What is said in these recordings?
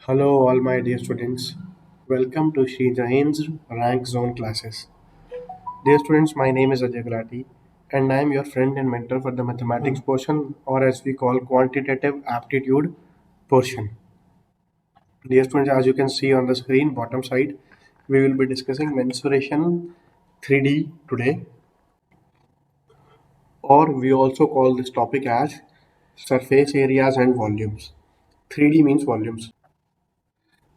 Hello, all my dear students. Welcome to Shri Jain's Rank Zone classes. Dear students, my name is Ajay Gulati, and I am your friend and mentor for the mathematics portion, or as we call quantitative aptitude portion. Dear students, as you can see on the screen, bottom side, we will be discussing mensuration 3D today, or we also call this topic as surface areas and volumes. 3D means volumes.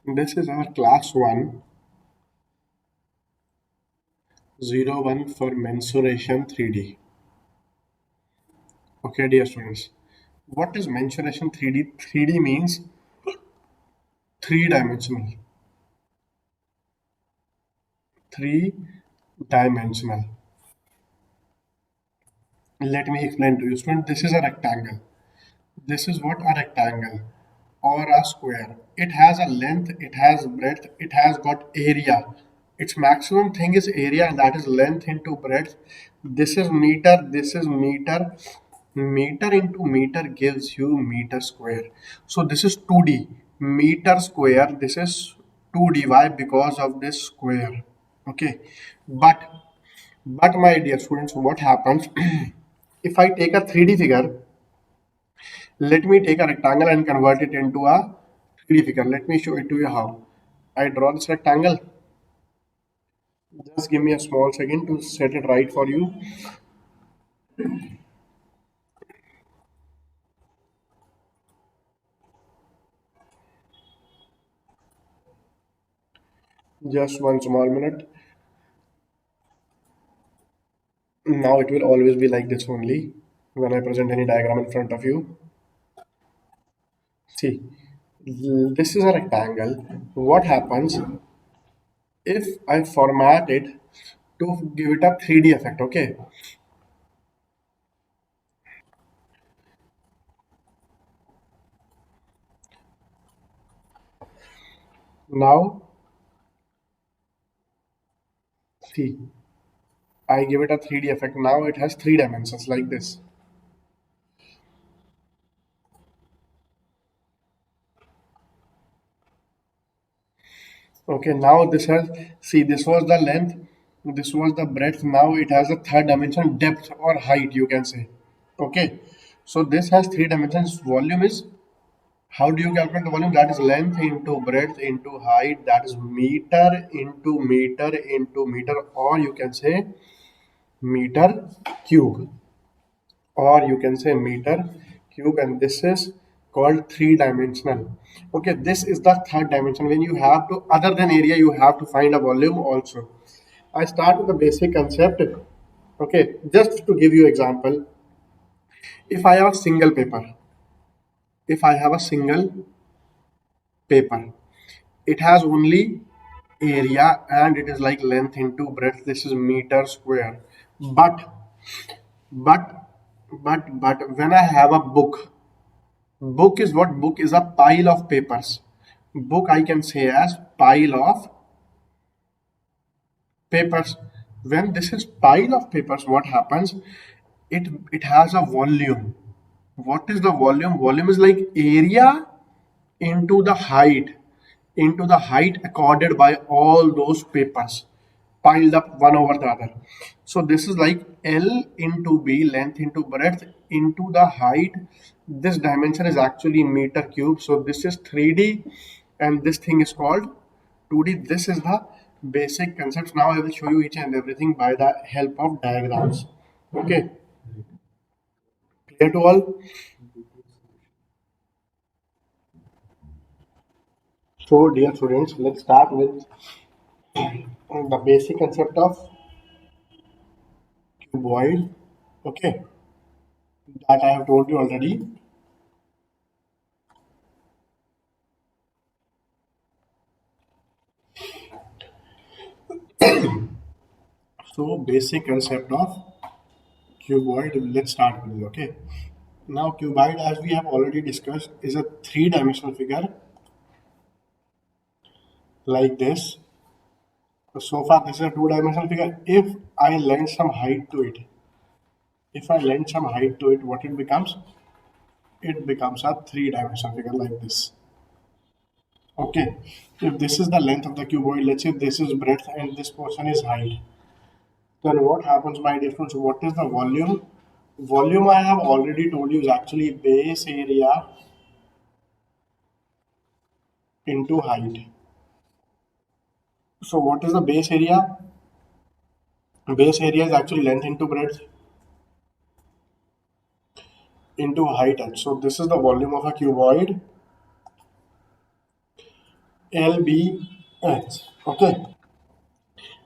This is our class 101 for mensuration 3D. Okay, dear students. What is mensuration 3D? 3D means three dimensional. Three dimensional. Let me explain to you, student. This is a rectangle. This is what a rectangle or a square. It has a length, it has breadth, it has got area. Its maximum thing is area, and that is length into breadth. This is meter, this is meter. Meter into meter gives you meter square. So this is 2D. Meter square, this is 2D. Why? Because of this square. Okay. But my dear students, what happens if I take a 3D figure? Let me take a rectangle and convert it into a 3D figure. Let me show it to you how. I draw this rectangle. Just give me a small second to set it right for you. Just one small minute. Now it will always be like this only when I present any diagram in front of you. See, this is a rectangle. What happens if I format it to give it a 3D effect? Okay. Now, see, I give it a 3D effect. Now it has three dimensions like this. Okay, now this has, see, this was the length, this was the breadth. Now it has a third dimension, depth or height, you can say. Okay, so this has three dimensions. Volume is, how do you calculate the volume? That is length into breadth into height. That is meter into meter into meter, or you can say meter cube, or you can say meter cube, and this is called three dimensional. Okay, this is the third dimension. When you have to, other than area, you have to find a volume also. I start with the basic concept. Okay, just to give you example, if I have a single paper, if I have a single paper, it has only area and it is like length into breadth. This is meter square. But but but when I have a book, book is what? Book is a pile of papers. Book I can say as pile of papers. When this is pile of papers, what happens? It has a volume. What is the volume? Volume is like area into the height, into the height accorded by all those papers piled up one over the other. So this is like L into B, length into breadth into the height. This dimension is actually meter cube. So this is 3D and this thing is called 2D. This is the basic concepts. Now I will show you each and everything by the help of diagrams. Okay, clear to all? So dear students, let's start with the basic concept of cuboid. Okay, that I have told you already. So basic concept of cuboid. Let's start with it. Okay. Now cuboid, as we have already discussed, is a three-dimensional figure like this. So far, this is a two-dimensional figure. If I lend some height to it, if I lend some height to it, what it becomes? It becomes a three-dimensional figure like this. Okay, if this is the length of the cuboid, let's say this is breadth and this portion is height, then what happens, my dear friends? What is the volume? Volume, I have already told you, is actually base area into height. So what is the base area? Base area is actually length into breadth into height h. So this is the volume of a cuboid LBH. Okay.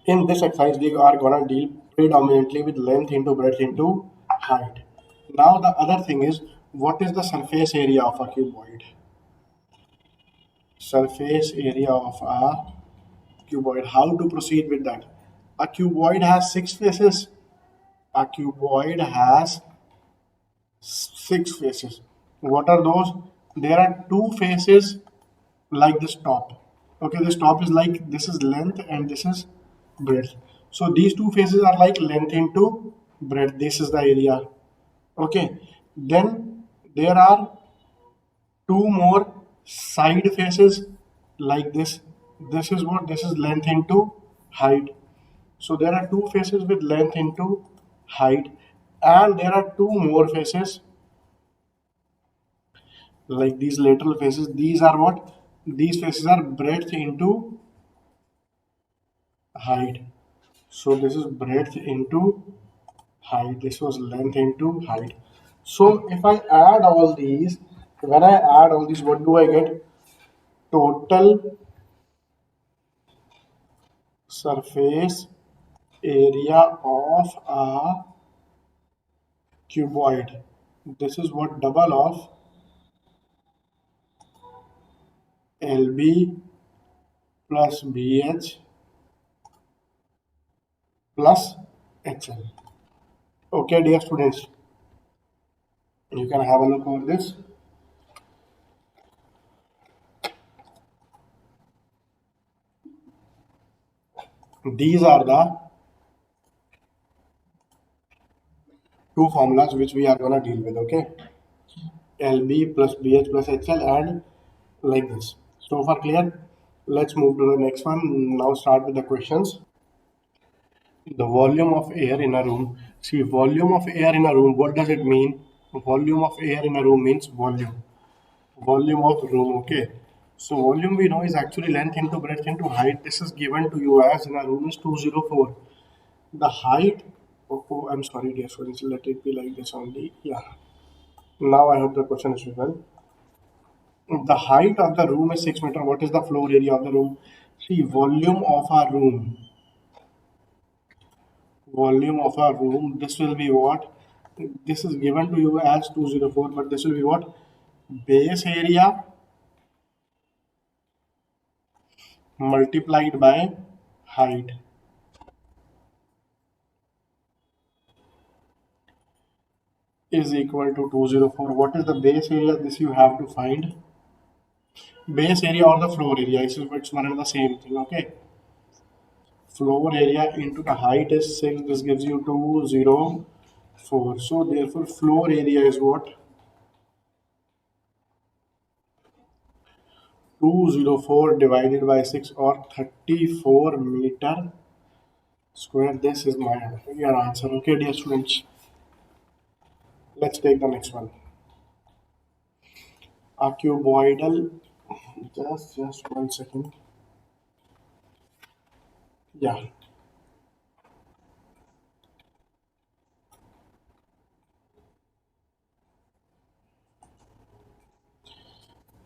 In this exercise, we are gonna deal predominantly with length into breadth into height. Now the other thing is, what is the surface area of a cuboid? Surface area of a cuboid. How to proceed with that? A cuboid has six faces. A cuboid has six faces. What are those? There are two faces like this top. Okay, this top is like, this is length and this is breadth. So these two faces are like length into breadth. This is the area. Okay, then there are two more side faces like this. This is what? This is length into height. So there are two faces with length into height, and there are two more faces like these lateral faces. These are what? These faces are breadth into height. So this is breadth into height. This was length into height. So if I add all these, when I add all these, what do I get? Total surface area of a cuboid. This is what? Double of LB plus BH plus HL. Okay, dear students, you can have a look over this. These are the two formulas which we are gonna deal with. Okay, LB plus BH plus HL and like this. So far clear? Let's move to the next one. Now start with the questions. The volume of air in a room. See, volume of air in a room, what does it mean? Volume of air in a room means volume. Volume of room, okay. So volume we know is actually length into breadth into height. This is given to you as in a room is 204. The height, I'm sorry dear students, let it be like this only. Yeah. Now I hope the question is written. The height of the room is 6 meter. What is the floor area of the room? See, volume of a room. Volume of a room. This will be what? This is given to you as 204, but this will be what? Base area multiplied by height is equal to 204. What is the base area? This you have to find. Base area or the floor area. It's one and the same thing. Okay. Floor area into the height is 6. This gives you 204. So therefore floor area is what? 204 divided by 6 or 34 meter square. This is my your answer. Okay, dear students. Let's take the next one. A cuboidal. Just 1 second. Yeah.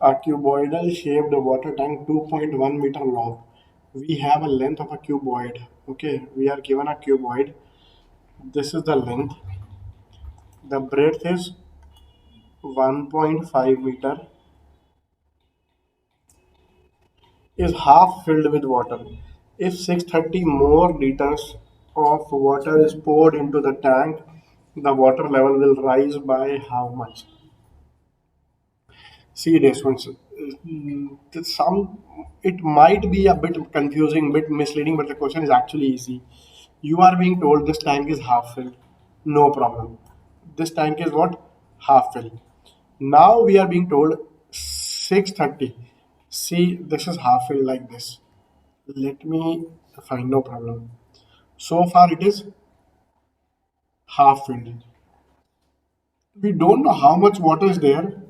A cuboidal shaped water tank 2.1 meter long. We have a length of a cuboid. Okay, we are given a cuboid. This is the length. The breadth is 1.5 meter. Is half filled with water. If 630 more liters of water is poured into the tank, the water level will rise by how much? See this one. Some it might be a bit confusing, bit misleading, but the question is actually easy. You are being told this tank is half filled. No problem. This tank is what? Half filled. Now we are being told 630. See, this is half filled like this. Let me find, no problem. So far it is half filled. We don't know how much water is there,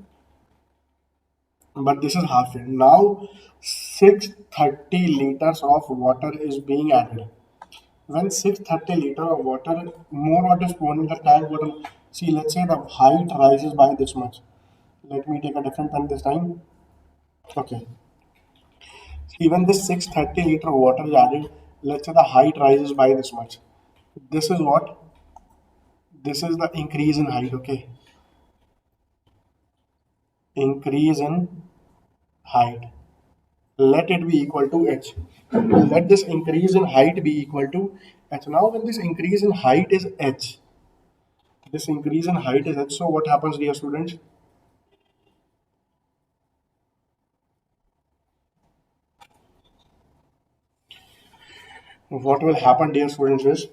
but this is half filled. Now 630 liters of water is being added. When 630 liter of water, more water is poured in the tank water. See, let's say the height rises by this much. Let me take a different pen this time. Okay. Even this 630 liter of water is added. Let's say the height rises by this much. This is what? This is the increase in height. Okay. Increase in height. Let it be equal to h. Let this increase in height be equal to h. Now, when this increase in height is h, this increase in height is h. So, what happens, dear students? What will happen, dear students, is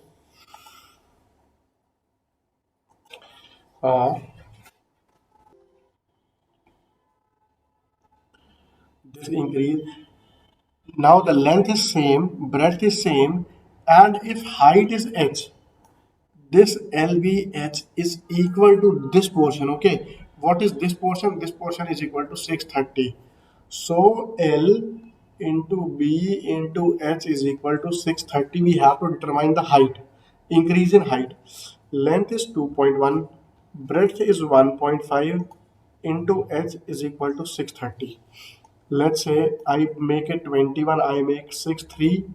uh, this increase. Now the length is same, breadth is same, and if height is h, this LBH is equal to this portion. Okay, what is this portion? This portion is equal to 630. So L into B into H is equal to 630. We have to determine the height, increase in height. Length is 2.1, breadth is 1.5 into H is equal to 630. Let's say I make it 21, I make 63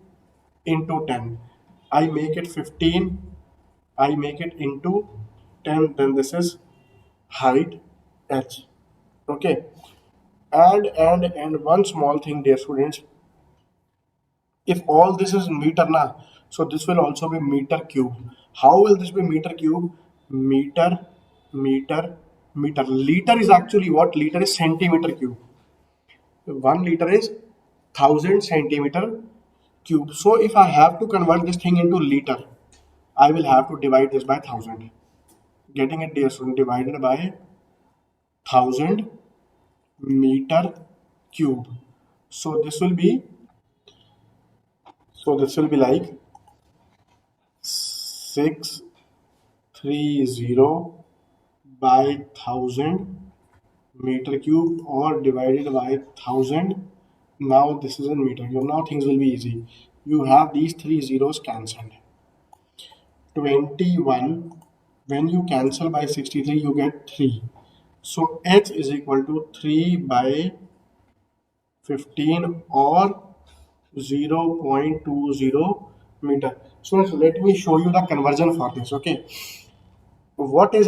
into 10. I make it 15, I make it into 10, then this is height h. Okay. And one small thing, dear students, if all this is meter na, so this will also be meter cube. How will this be meter cube? Meter, meter, meter. Liter is actually what? Liter is centimeter cube. 1 liter is 1000 centimeter cube. So if I have to convert this thing into liter, I will have to divide this by 1000. Getting it, dear student, divided by 1000 meter cube. So this will be like 630 by 1000 meter cube, or divided by 1000. Now this is in meter cube. Now things will be easy. You have these three zeros cancelled. 21, when you cancel by 63, you get 3. So h is equal to 3 by 15, or 0.20 meter. So let me show you the conversion for this. Okay, what is,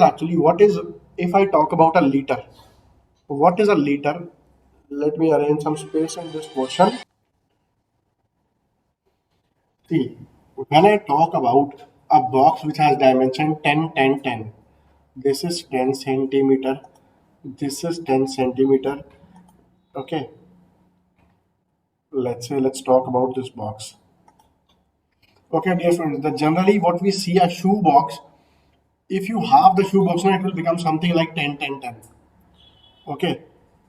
if I talk about a liter, what is a liter? Let me arrange some space in this portion. See, when I talk about a box which has dimension 10 10 10, this is 10 centimeter, this is 10 centimeter. Okay, let's talk about this box. Okay, dear friends, the generally what we see a shoe box, if you have the shoe box now, it will become something like 10 10 10. Okay,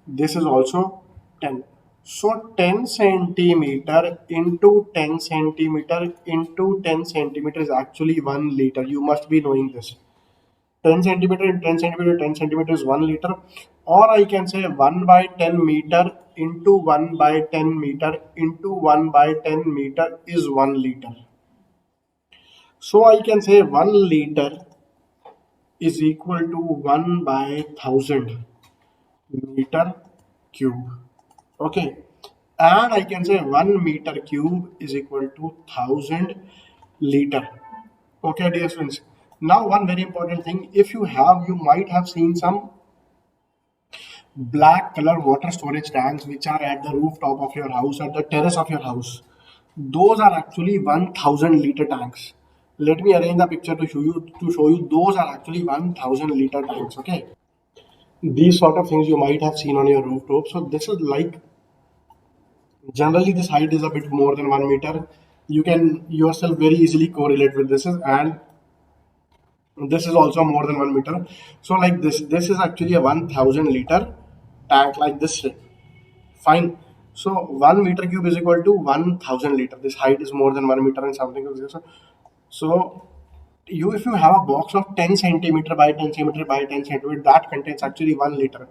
this is also 10. So 10 centimeter into 10 centimeter into 10 centimeter is actually 1 liter. You must be knowing this. 10 centimeter and 10 centimeter, 10 centimeter is 1 liter. Or I can say 1 by 10 meter into 1 by 10 meter into 1 by 10 meter is 1 liter. So I can say 1 liter is equal to 1 by 1000 meter cube. Okay, and I can say 1 meter cube is equal to 1000 liter. Okay, dear friends. Now, one very important thing, if you might have seen some black color water storage tanks which are at the rooftop of your house, at the terrace of your house. Those are actually 1000 liter tanks. Let me arrange the picture to show you those are actually 1000 liter tanks. Okay, these sort of things you might have seen on your rooftop. So this is like, generally this height is a bit more than 1 meter. You can yourself very easily correlate with this, and this is also more than 1 meter. So like this is actually a 1000 liter tank, like this shape. Fine. So 1 meter cube is equal to 1000 liter. This height is more than 1 meter and something. So you, if you have a box of 10 centimeter by 10 centimeter by 10 centimeter, that contains actually 1 liter.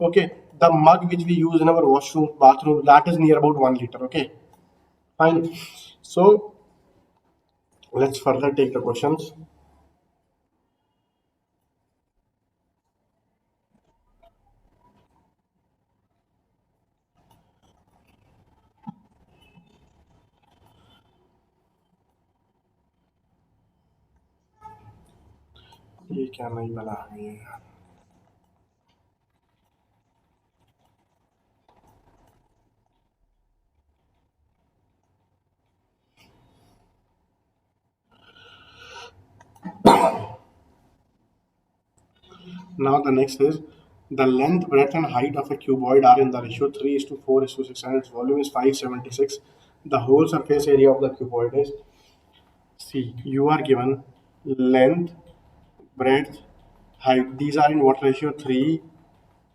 Okay, the mug which we use in our washroom, bathroom, that is near about 1 liter. Okay, fine. So let's further take the questions. ये क्या नई बना आ गई है यार. Now the next is the length, breadth, and height of a cuboid are in the ratio 3 is to 4 is to 6, and its volume is 576. The whole surface area of the cuboid is, see, you are given length, breadth, height. These are in what ratio? 3,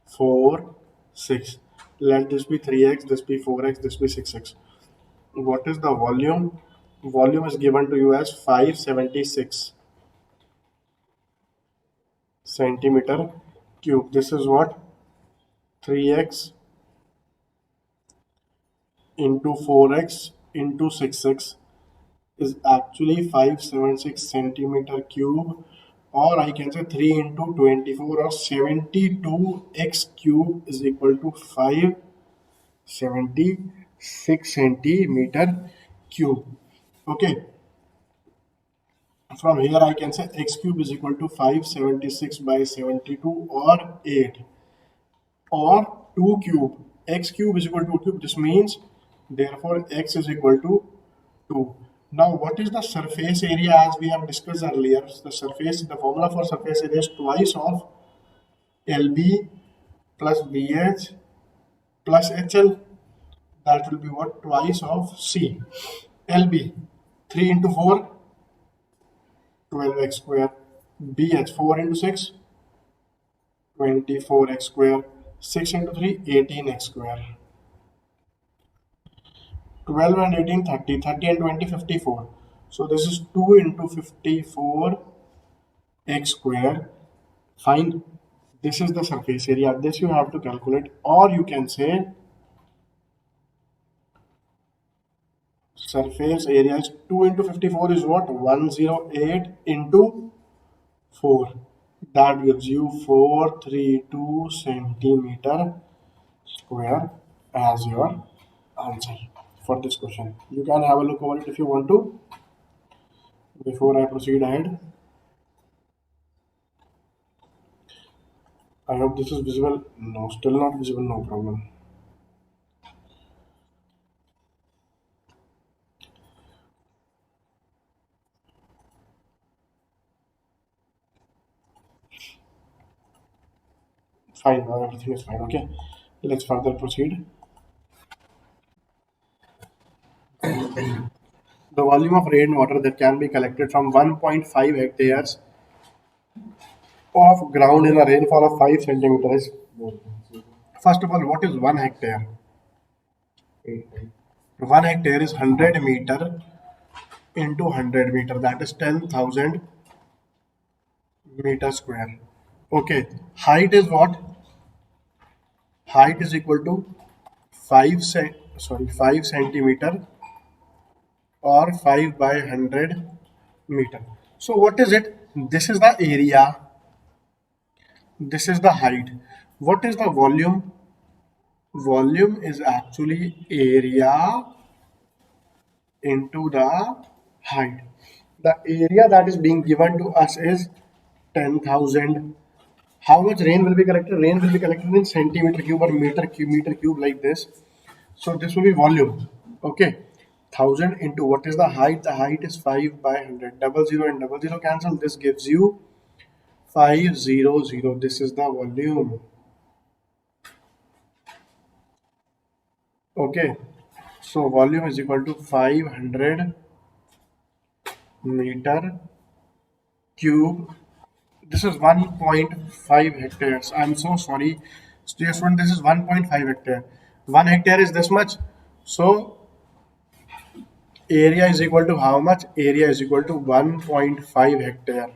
4, 6. Let this be 3x, this be 4x, this be 6x. What is the volume? Volume is given to you as 576 centimeter cube. This is what? 3x into 4x into 6x is actually 576 centimeter cube, or I can say 3 into 24 or 72x cube is equal to 576 centimeter cube. Okay, from here I can say x cube is equal to 576 by 72 or 8, or 2 cube. X cube is equal to 2 cube. This means therefore x is equal to 2. Now what is the surface area? As we have discussed earlier, the formula for surface area is twice of LB plus BH plus HL. That will be what? Twice of C. LB 3 into 4 12x square, BH 4 into 6 24x square, 6 into 3 18x square, 12 and 18 30, 30 and 20 54. So this is 2 into 54 x square. Fine. This is the surface area. This you have to calculate, or you can say surface area is 2 into 54 is what? 108 into 4. That gives you 432 centimeter square as your answer for this question. You can have a look over it if you want to before I proceed ahead. I hope this is visible. No, still not visible. No problem. Fine, now everything is fine. Okay, let's further proceed. The volume of rainwater that can be collected from 1.5 hectares of ground in a rainfall of 5 centimeters. First of all, what is 1 hectare? 1 hectare is 100 meter into 100 meter, that is 10,000 meter square. Okay, height is what? Height is equal to 5 centimeter or 5 by 100 meter. So what is it? This is the area, this is the height. What is the volume? Volume is actually area into the height. The area that is being given to us is 10,000. How much rain will be collected? Rain will be collected in centimeter cube or meter cube like this. So this will be volume. Okay, 1000 into what is the height? The height is 5 by 100. Double zero and double zero cancel. This gives you 500. This is the volume. Okay, so volume is equal to 500 meter cube. This is 1.5 hectares. I'm so sorry, student. This is 1.5 hectare. 1 hectare is this much. So area is equal to how much? Area is equal to 1.5 hectare.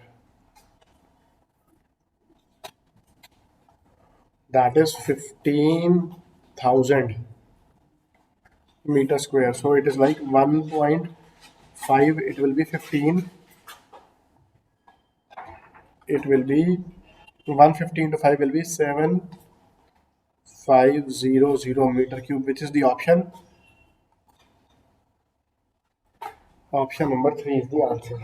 That is 15,000 meter square. So it is like 1.5. It will be 15. It will be 115 to 5 will be 7,500 meter cube, which is the option. Option number 3 is the answer.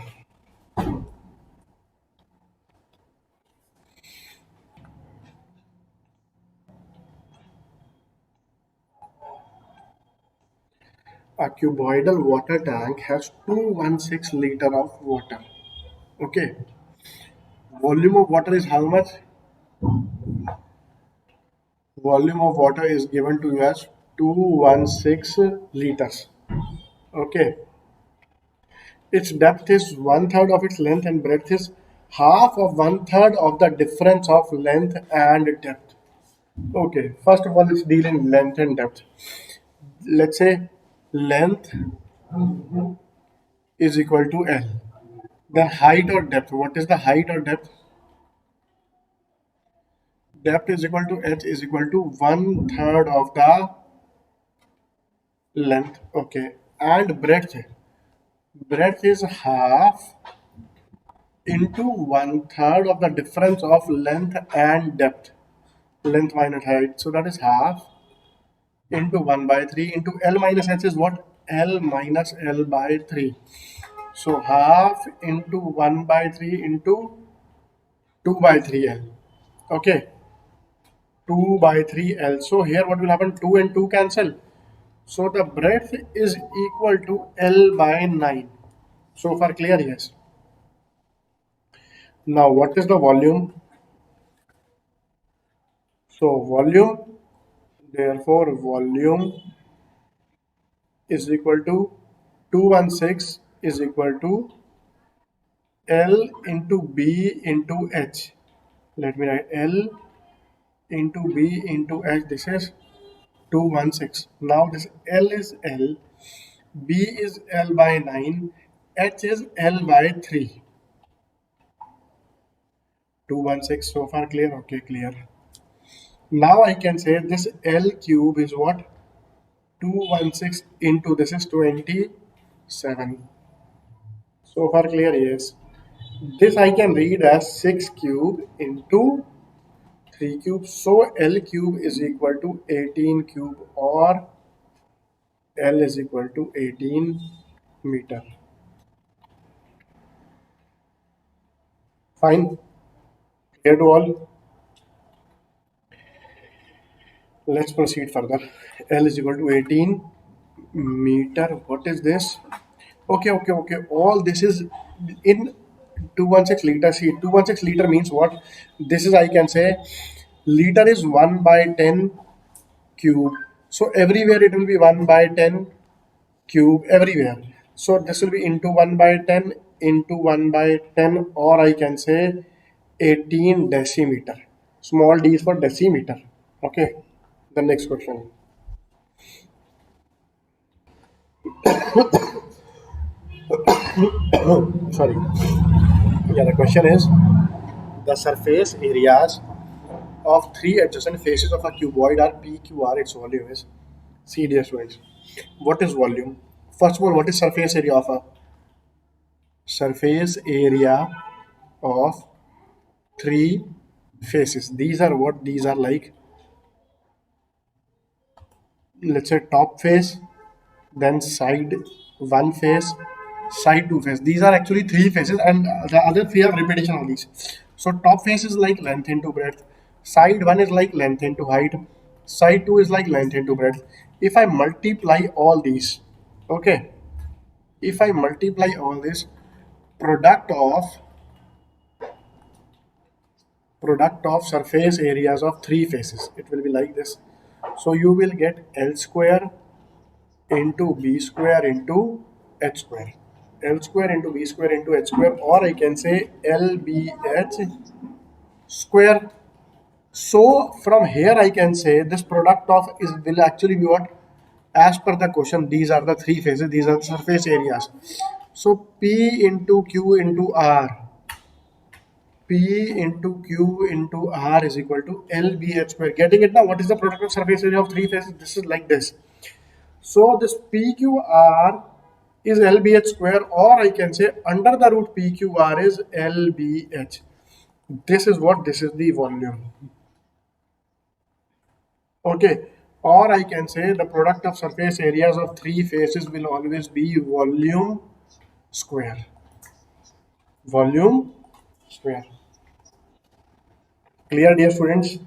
A cuboidal water tank has 216 liter of water. Okay. Volume of water is how much? Volume of water is given to you as 216 liters. Okay. Its depth is one third of its length and breadth is half of one third of the difference of length and depth. Okay. First of all, let's deal in length and depth. Let's say length is equal to L. The height or depth. What is the height or depth? Depth is equal to H is equal to one third of the length. Okay. And breadth. Breadth is half into one third of the difference of length and depth. Length minus height. So that is half into 1 by 3 into L minus H is what? L minus L by 3. So half into 1 by 3 into 2 by 3L. Okay. 2 by 3L. So here what will happen? 2 and 2 cancel. So the breadth is equal to L by 9. So far clear? Yes. Now what is the volume? So volume, therefore volume is equal to 216 is equal to L into B into H. Let me write L into B into H. This is 216. Now this L is L, B is L by 9, H is L by 3. 216 so far clear? Okay, clear. Now I can say this L cube is what? 216 into this is 27. So far clear? Yes. This I can read as 6 cube into 3 cube. So L cube is equal to 18 cube or L is equal to 18 meter. Fine. Clear to all? Let's proceed further. L is equal to 18 meter. What is this? Okay. All this is in 216 liter. See, 216 liter means what? This is, I can say, liter is 1 by 10 cube. So everywhere it will be 1 by 10 cube everywhere. So this will be into 1 by 10 into 1 by 10, or I can say 18 decimeter. Small d is for decimeter. Okay. The next question. Sorry. Yeah, the question is the surface areas of three adjacent faces of a cuboid are PQR. Its volume is. See, dear students, what is volume? First of all, what is surface area of a surface area of three faces? These are what? These are like, let's say, top face, then side one face, side two face. These are actually three faces, and the other three are repetition of these. So top face is like length into breadth, side one is like length into height, side two is like length into breadth. If I multiply all these, okay, if I multiply all this, product of product of surface areas of three faces, it will be like this. So you will get L square into B square into H square. L square into B square into H square, or I can say LBH square. So from here I can say this product of is will actually be what, as per the question, these are the three phases, these are the surface areas. So P into Q into R, P into Q into R is equal to LBH square. Getting it now? What is the product of surface area of three phases? This is like this. So this PQR is LBH square, or I can say under the root PQR is LBH. This is what, this is the volume. Okay. Or I can say the product of surface areas of three faces will always be volume square. Volume square. Clear, dear students?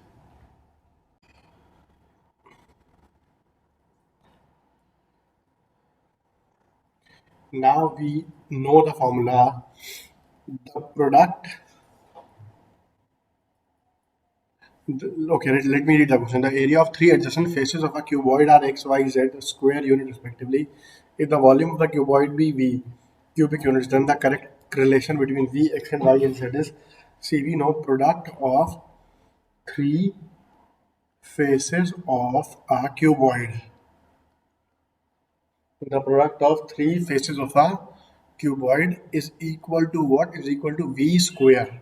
Now we know the formula. The product. Okay, let me read the question. The area of three adjacent faces of a cuboid are x, y, z square unit respectively. If the volume of the cuboid be v cubic units, then the correct relation between v, x, and y and z is. See, we know product of three faces of a cuboid. The product of three faces of a cuboid is equal to what? Is equal to v square.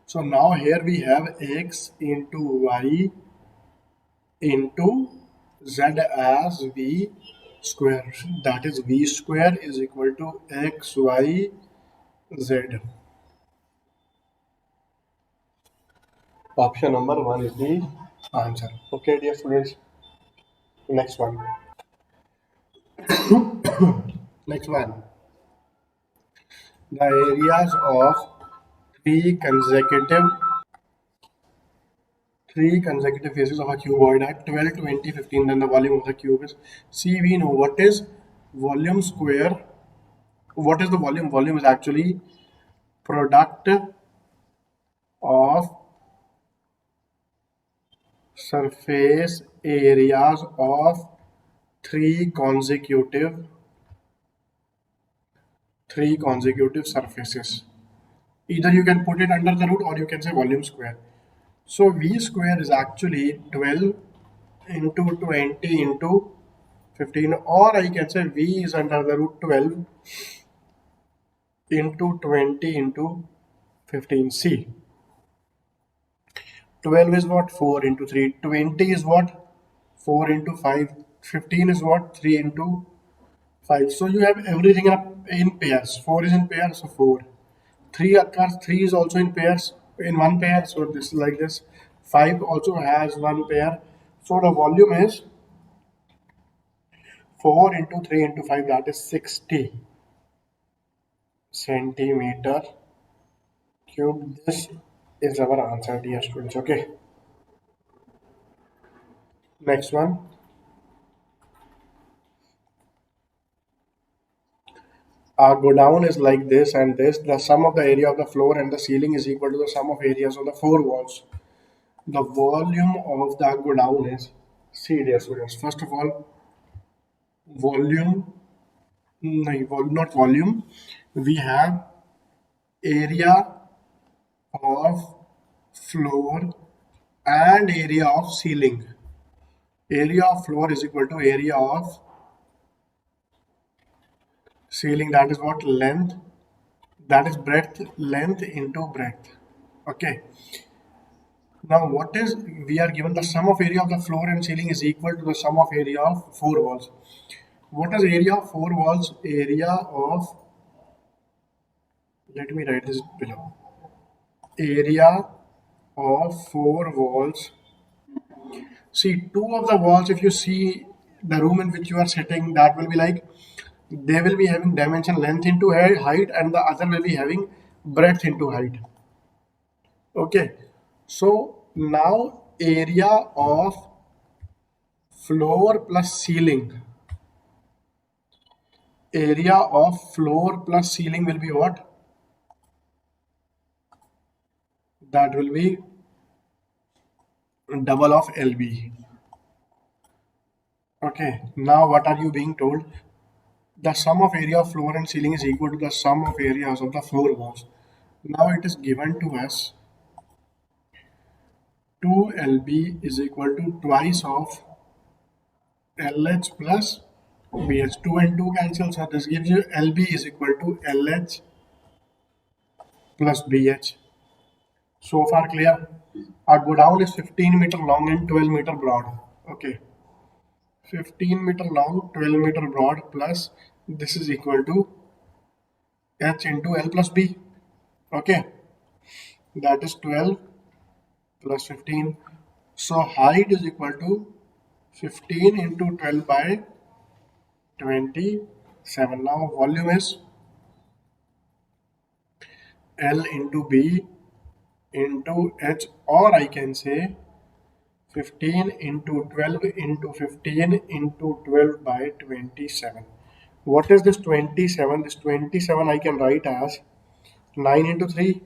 So now here we have x into y into z as v square. That is v square is equal to x, y, z. Option number one is the answer. Okay, dear students. Next one. Next one. The areas of three consecutive faces of a cuboid at 12, 20, 15. Then the volume of the cube is. See, we know what is volume square. What is the volume? Volume is actually product of surface areas of three consecutive surfaces. Either you can put it under the root or you can say volume square. So V square is actually 12 into 20 into 15, or I can say V is under the root 12 into 20 into 15. See, 12 is what? 4 into 3. 20 is what? 4 into 5. 15 is what? 3 into 5. So you have everything in pairs. 4 is in pairs, so 4. 3 occurs, 3 is also in pairs, in one pair, so this is like this. 5 also has one pair. So the volume is 4 into 3 into 5, that is 60 centimeter cube. This is our answer, dear students. Okay. Next one. Our go down is like this and this. The sum of the area of the floor and the ceiling is equal to the sum of areas of the four walls. The volume of the go down is, see dear students, first of all, volume, not volume, we have area of floor and area of ceiling. Area of floor is equal to area of ceiling, that is what? Length, that is breadth, length into breadth. Okay. Now what is, we are given the sum of area of the floor and ceiling is equal to the sum of area of four walls. What is area of four walls? Area of, let me write this below. Area of four walls. See, two of the walls, if you see the room in which you are sitting, that will be like, they will be having dimension length into height, and the other will be having breadth into height. Okay, so now area of floor plus ceiling, area of floor plus ceiling will be what? That will be double of LB. Okay, now what are you being told? The sum of area of floor and ceiling is equal to the sum of areas of the floor walls. Now it is given to us 2LB is equal to twice of LH plus BH. 2 and 2 cancel, so this gives you LB is equal to LH plus BH. So far clear? Our godown is 15-meter long and 12-meter broad. Okay. 15-meter long, 12-meter broad plus this is equal to H into L plus B. Okay. That is 12 plus 15. So height is equal to 15 into 12 by 27. Now volume is L into B into H, or I can say 15 into 12 into 15 into 12 by 27. What is this 27? This 27 I can write as 9 into 3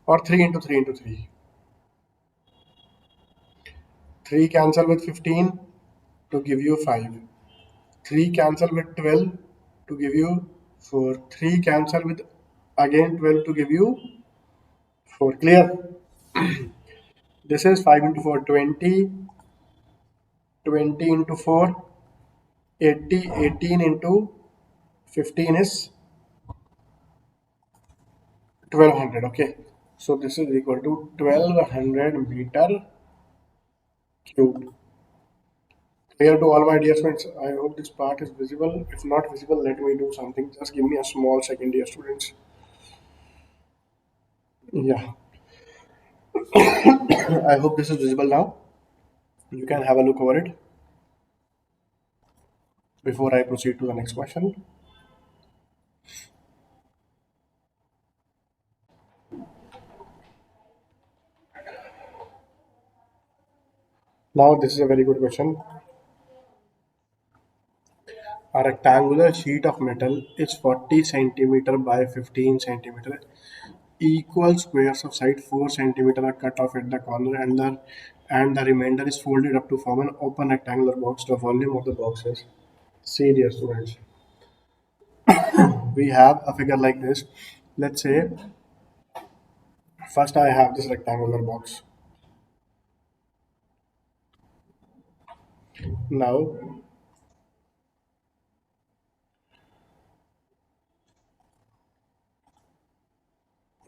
or 3 into 3 into 3. 3 cancel with 15 to give you 5. 3 cancel with 12 to give you 4. 3 cancel with again 12 to give you 4. Clear? This is 5 into 4, 20. 20 into 4, 80. 18 into 15 is 1200. Okay. So this is equal to 1200 meter cubed. Clear to all my dear students? I hope this part is visible. If not visible, let me do something. Just give me a small second, dear students. Yeah. I hope this is visible now. You can have a look over it before I proceed to the next question. Now, this is a very good question. A rectangular sheet of metal is 40 centimeter by 15 centimeter. Equal squares of side 4 centimeter are cut off at the corner, and the remainder is folded up to form an open rectangular box. The volume of the box is. See, dear students, we have a figure like this. Let's say first I have this rectangular box. Now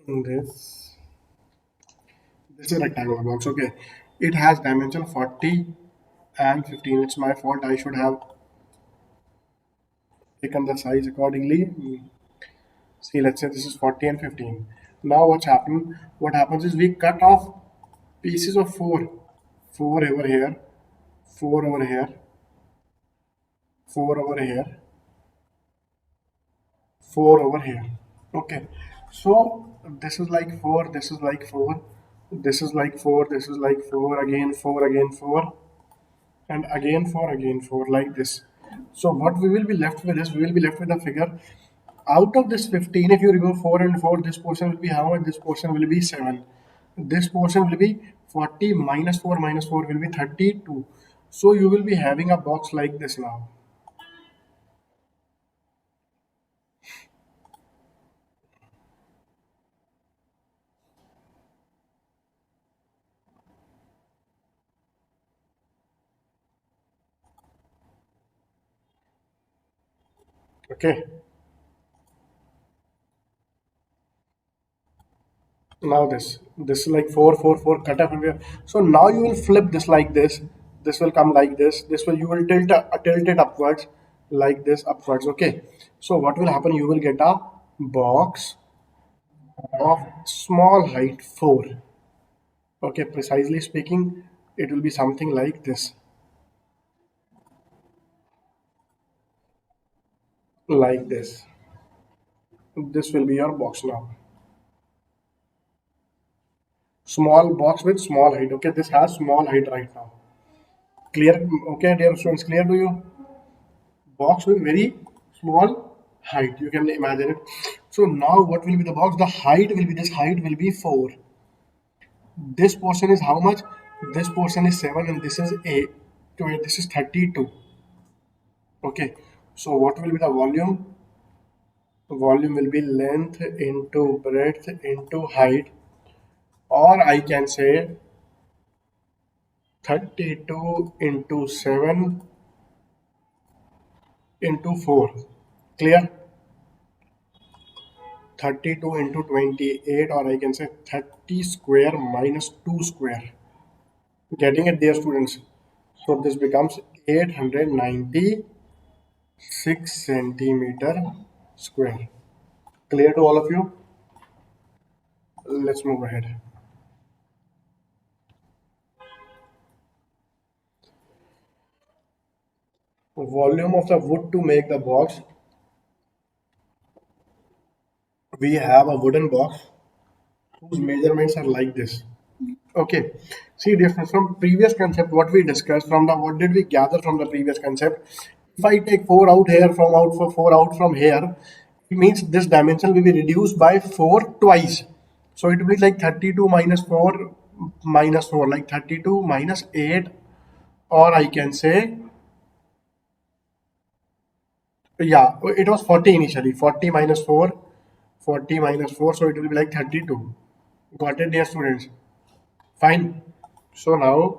this this is a rectangular box. Okay, it has dimension 40 and 15. It's my fault. I should have taken the size accordingly. See, let's say this is 40 and 15. Now what's happened? What happens is we cut off pieces of 4. 4 over here, 4 over here, 4 over here, 4 over here. Okay. So this is like 4, this is like 4, this is like 4, this is like 4, again 4, again 4, and again 4, again 4, like this. So what we will be left with is we will be left with a figure. Out of this 15, if you remove 4 and 4, this portion will be how much? This portion will be 7. This portion will be 40 minus 4 will be 32. So you will be having a box like this now. Okay. Now this is like 4 4 4 cut off here. So now you will flip this like this will come like this will you will tilt it upwards like this upwards. Okay, so what will happen? You will get a box of small height 4. Okay, precisely speaking, it will be something like this, like this will be your box now. Small box with small height. Okay, this has small height right now. Clear? Okay, dear students, clear to you? Box with very small height, you can imagine it. So now what will be the box? The height will be, this height will be 4. This portion is how much? This portion is 7 and this is 8. This is 32. Okay, so what will be the volume? Volume will be length into breadth into height, or I can say 32 into 7 into 4. Clear? 32 into 28, or I can say 30 square minus 2 square. Getting it there, students? So this becomes 896 centimeter square. Clear to all of you? Let's move ahead. Volume of the wood to make the box. We have a wooden box whose measurements are like this. Okay. See, different from previous concept, what we discussed from the, what did we gather from the previous concept? If I take 4 out here from out for 4 out from here, it means this dimension will be reduced by 4 twice. So it will be like 32 minus 4 minus 4, like 32 minus 8, or I can say, yeah, it was 40 initially. 40 minus 4, 40 minus 4, so it will be like 32. Got it, dear students? Fine. So now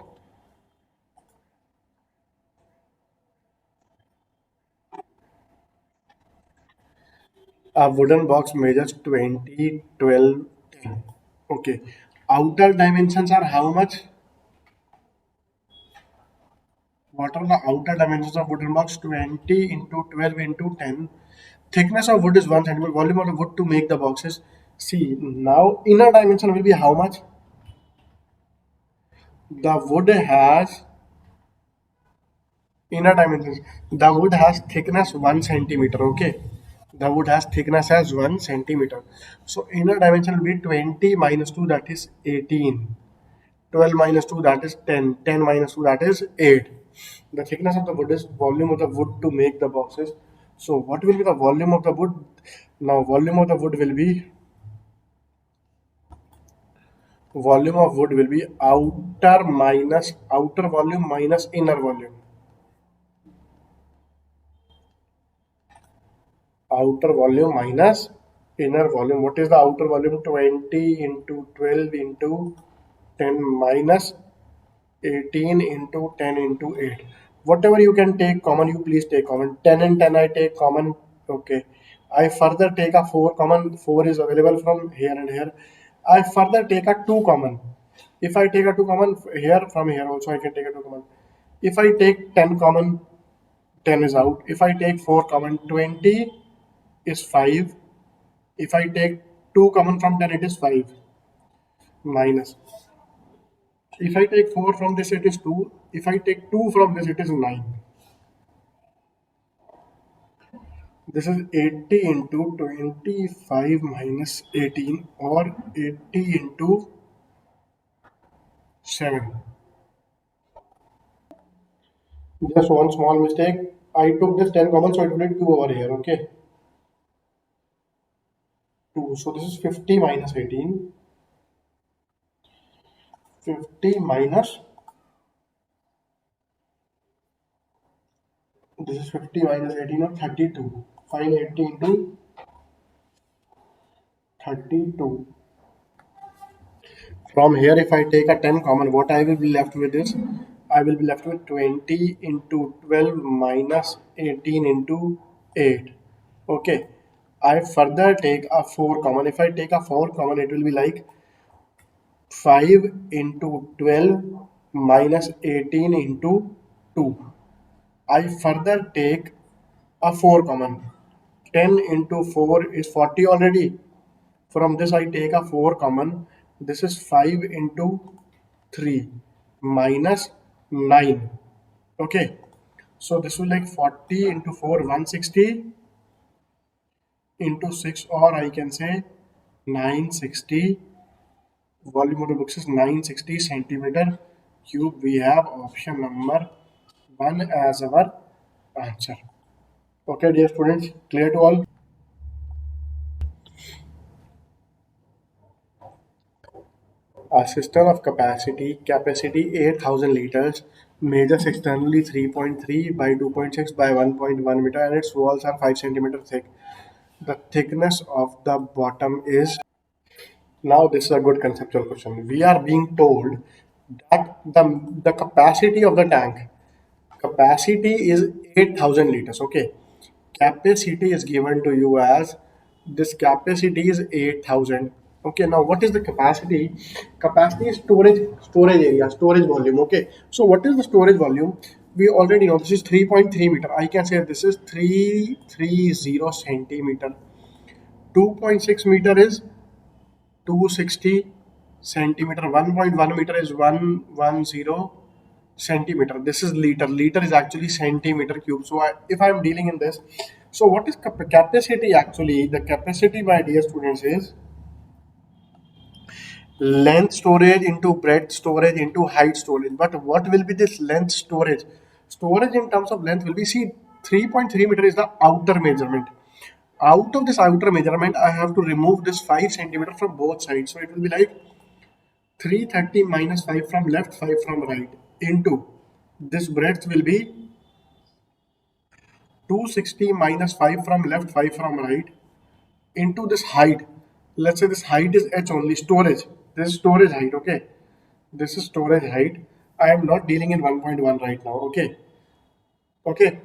a wooden box measures 20, 12, 10. Okay. Outer dimensions are how much? What are the outer dimensions of wooden box? 20 into 12 into 10. Thickness of wood is 1 centimeter. Volume of the wood to make the boxes. See, now inner dimension will be how much? The wood has inner dimensions. The wood has thickness 1 centimeter. Okay. The wood has thickness as 1 centimeter. So inner dimension will be 20 minus 2, that is 18. 12 minus 2, that is 10. 10 minus 2, that is 8. The thickness of the wood is volume of the wood to make the boxes. So what will be the volume of the wood? Now volume of the wood will be, volume of wood will be outer volume minus inner volume. Outer volume minus inner volume. What is the outer volume? 20 into 12 into 10 minus 18 into 10 into 8. Whatever you can take common, you please take common. 10 and 10 I take common. Okay. I further take a 4 common. 4 is available from here and here. I further take a 2 common. If I take a 2 common here, from here also I can take a 2 common. If I take 10 common, 10 is out. If I take 4 common, 20 is 5. If I take 2 common from 10, it is 5 minus. If I take 4 from this, it is 2. If I take 2 from this, it is 9. This is 80 into 25 minus 18, or 80 into 7. Just one small mistake. I took this 10 common, so it will be 2 over here. Okay. 2. So this is 50 minus 18. 50 minus, this is 50 minus 18, or 32. Find 80 into 32. From here, if I take a 10 common, what I will be left with is, I will be left with 20 into 12 minus 18 into 8. Okay. I further take a 4 common. If I take a 4 common, it will be like 5 into 12 minus 18 into 2. I further take a 4 common. 10 into 4 is 40 already. From this I take a 4 common. This is 5 into 3 minus 9. Okay. So this will like 40 into 4, 160 into 6, or I can say 960. Volume of the books is 960 centimeter cube. We have option number 1 as our answer. Okay, dear students, clear to all? A system of capacity 8,000 liters, measures externally 3.3 by 2.6 by 1.1 meter, and its walls are 5 centimeter thick. The thickness of the bottom is, now this is a good conceptual question. We are being told that the capacity of the tank, capacity is 8,000 liters. Okay, capacity is given to you as, this capacity is 8,000. Okay, now what is the capacity? Capacity is storage area, storage volume. Okay, so what is the storage volume? We already know this is 3.3 meter. I can say this is 330 centimeter. 2.6 meter is 260 centimeter. 1.1 meter is 110 centimeter. This is liter. Liter is actually centimeter cube. So if I'm dealing in this, so what is capacity actually? The capacity, my dear students, is length storage into breadth storage into height storage. But what will be this length storage? Storage in terms of length will be, see, 3.3 meter is the outer measurement. Out of this outer measurement, I have to remove this 5 centimeter from both sides. So it will be like 330 minus 5 from left, 5 from right, into this breadth will be 260 minus 5 from left, 5 from right, into this height. Let's say this height is h only, storage. This is storage height. Okay, this is storage height. I am not dealing in 1.1 right now. Okay, okay.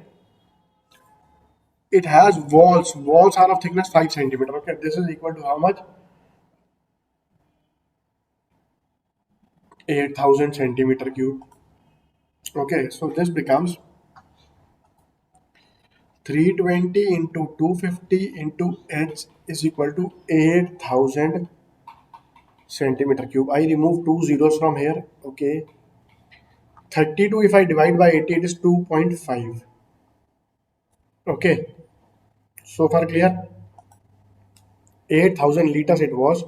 It has walls. Walls are of thickness 5 centimeter. Okay, this is equal to how much? 8,000 centimeter cube. Okay, so this becomes 320 into 250 into h is equal to 8,000 centimeter cube. I remove two zeros from here. Okay, 32 if I divide by 80, it is 2.5. Okay, so far clear? 8,000 liters it was.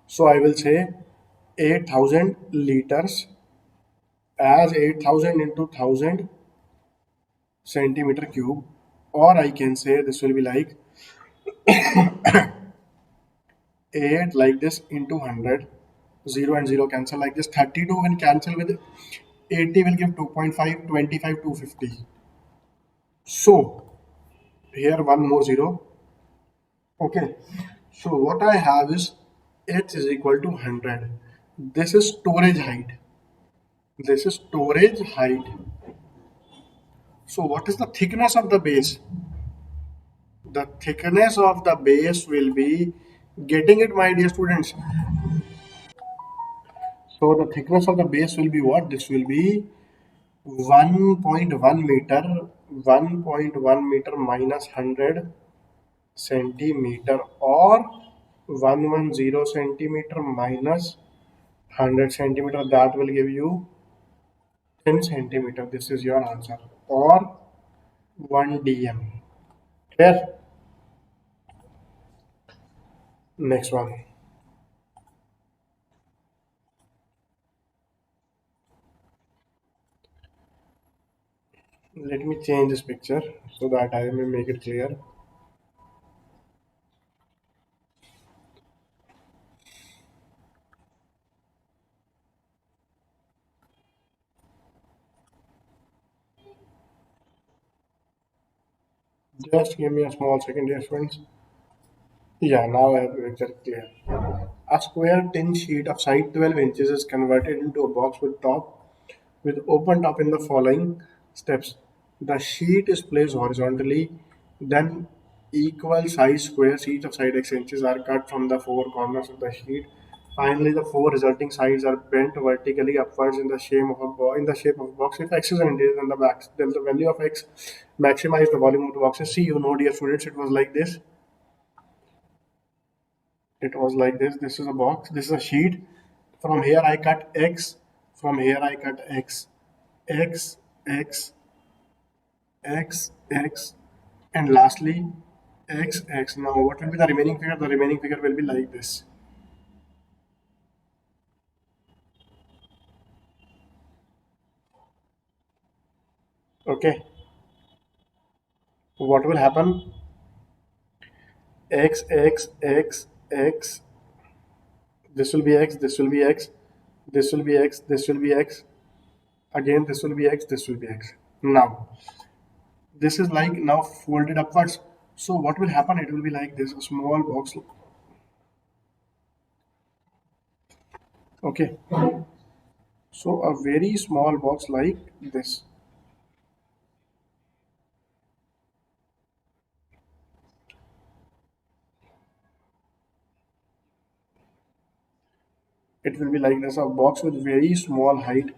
So I will say 8,000 liters as 8,000 into 1,000 centimeter cube, or I can say this will be like 8 like this into 100. 0 and 0 cancel like this. 32 will cancel with 80 will give 2.5, 25, 250. So here one more zero. Okay, so what I have is h is equal to 100. This is storage height. This is storage height. So what is the thickness of the base? The thickness of the base will be, getting it, my dear students. So the thickness of the base will be what? This will be 1.1 meter. 1.1 meter minus 100 centimeter, or 110 centimeter minus 100 centimeter. That will give you 10 centimeter. This is your answer, or 1 dm. Clear? Next one. Let me change this picture so that I may make it clear. Just give me a small second, dear friends. Yeah, now I have the picture clear. A square tin sheet of size 12 inches is converted into a box with open top in the following steps. The sheet is placed horizontally, then equal size squares, each of side x inches, are cut from the four corners of the sheet. Finally, the four resulting sides are bent vertically upwards in the shape of a box. If x is an integer, then the value of x maximize the volume of the box. See, you know, dear students, it was like this. It was like this. This is a box. This is a sheet. From here I cut x. From here I cut x. X, x, x, x, and lastly x, x. Now what will be the remaining figure? The remaining figure will be like this. Okay. What will happen? X, x, x, x. This will be x. This will be x. This will be x. This will be x. Again, this will be x. This will be x. Now this is like now folded upwards. So what will happen? It will be like this, a small box. Okay. So a very small box like this. It will be like this, a box with very small height.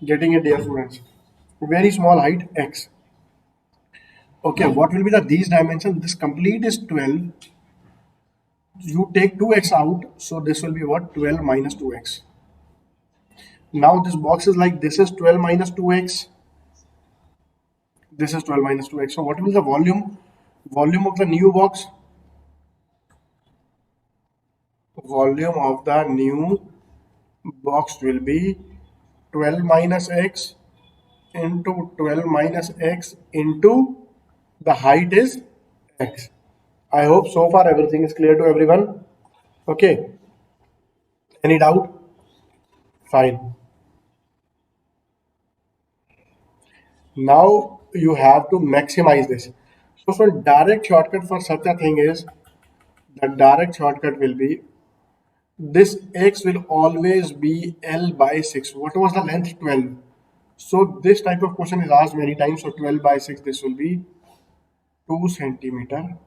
Getting it, dear students. Very small height x. Okay, what will be the these dimensions? This complete is 12. You take 2x out, so this will be what? 12 minus 2x. Now this box is like this is 12 minus 2x. This is 12 minus 2x. So what will be the volume? Volume of the new box? Volume of the new box will be 12 minus x into 12 minus x into the height is x. I hope so far everything is clear to everyone. Okay. Any doubt? Fine. Now you have to maximize this. So direct shortcut for such a thing is, the direct shortcut will be this x will always be L by 6. What was the length? 12. So this type of question is asked many times. So 12 by 6, this will be 2 centimeter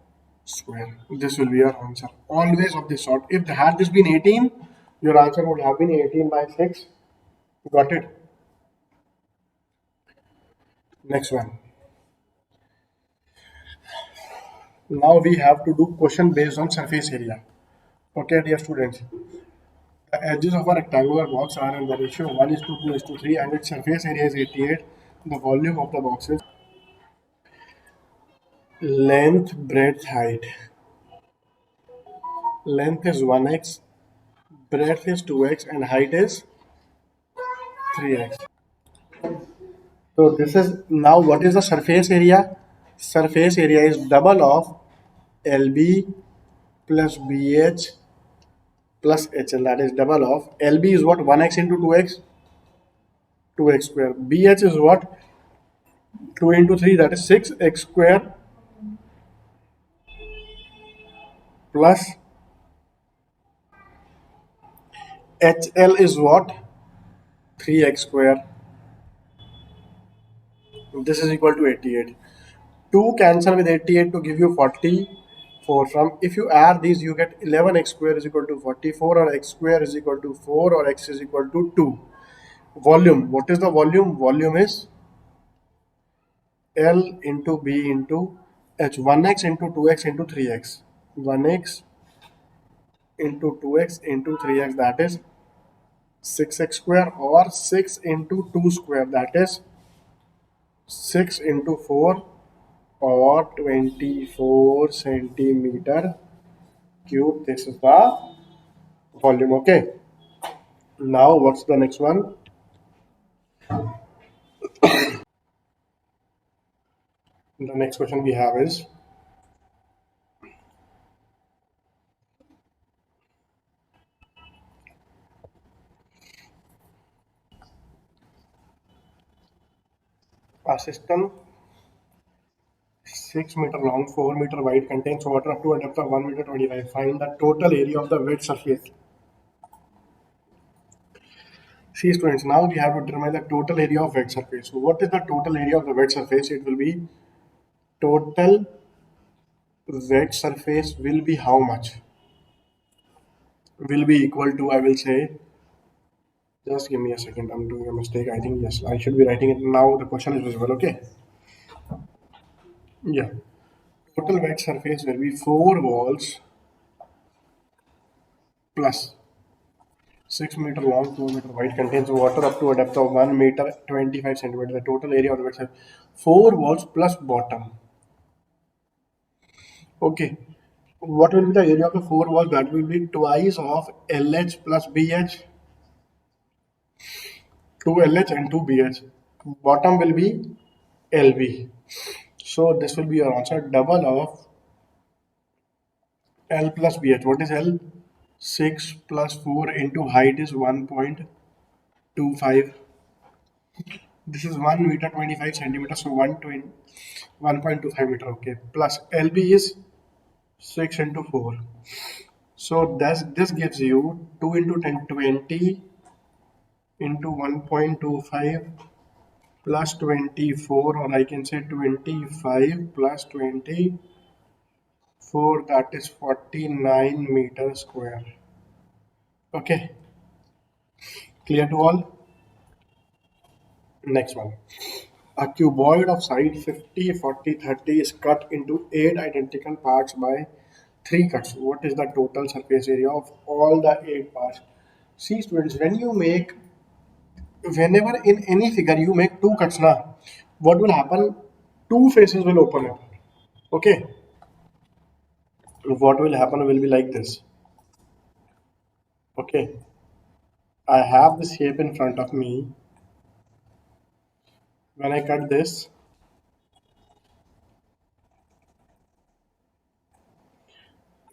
square. This will be your answer. Always of this sort. If had this been 18, your answer would have been 18 by 6. Got it? Next one. Now we have to do question based on surface area. Okay, dear students. The edges of a rectangular box are in the ratio 1 is to 2 is to 3 and its surface area is 88. The volume of the box is length, breadth, height. Length is 1x, breadth is 2x, and height is 3x. So this is now what is the surface area? Surface area is double of LB plus BH plus HL. That is double of LB is what? 1x into 2x, 2x square. BH is what? 2 into 3, that is 6x square plus HL is what? 3x square. This is equal to 88. 2 cancel with 88 to give you 44. From if you add these, you get 11x square is equal to 44, or x square is equal to 4, or x is equal to 2. Volume. What is the volume? Volume is L into B into H. 1x into 2x into 3x. 1x into 2x into 3x, that is 6x square, or 6 into 2 square, that is 6 into 4, or 24 centimeter cube. This is the volume. Okay. Now what's the next one? The next question we have is, a system 6 meter long, 4 meter wide, contains water up to a depth of 1 meter 25. Find the total area of the wet surface. See students, now we have to determine the total area of wet surface. So what is the total area of the wet surface? It will be total wet surface will be how much? Will be equal to, I will say, just give me a second, I'm doing a mistake. I think yes, I should be writing it now. The question is visible. Okay. Yeah. Total wet surface will be 4 walls plus 6 meter long, 4 meter wide, contains water up to a depth of 1 meter 25 centimeter. The total area of the wet surface, 4 walls plus bottom. Okay. What will be the area of the 4 walls? That will be twice of LH plus BH. 2 LH and 2 BH. Bottom will be LB. So this will be your answer. Double of L plus BH. What is L? 6 plus 4 into height is 1.25. This is 1 meter 25 centimeters. So 1.25 meter. Okay. Plus LB is 6 into 4. So this gives you 2 into 10, 20 into 1.25 plus 24, or I can say 25 plus 24, that is 49 meters square. Okay, clear to all? Next one. A cuboid of side 50, 40, 30 is cut into 8 identical parts by 3 cuts. What is the total surface area of all the 8 parts? See students, whenever in any figure you make 2 cuts now, what will happen? 2 faces will open up. Okay, what will happen will be like this. Okay, I have this shape in front of me. When I cut this,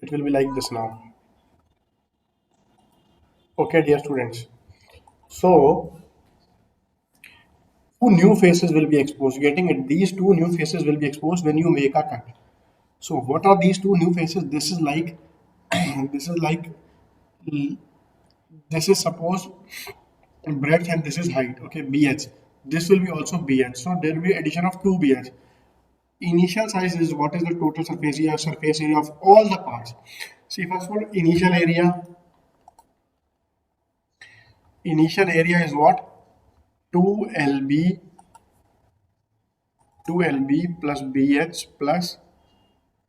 it will be like this now. Okay, dear students. So two new faces will be exposed. Getting it? These two new faces will be exposed when you make a cut. So what are these two new faces? This is like this is like this is suppose breadth and this is height. Okay, BH. This will be also BH. So there will be addition of two BH. Initial size is what is the total surface area of all the parts. See first of all, initial area is what? 2 LB 2 LB plus BH plus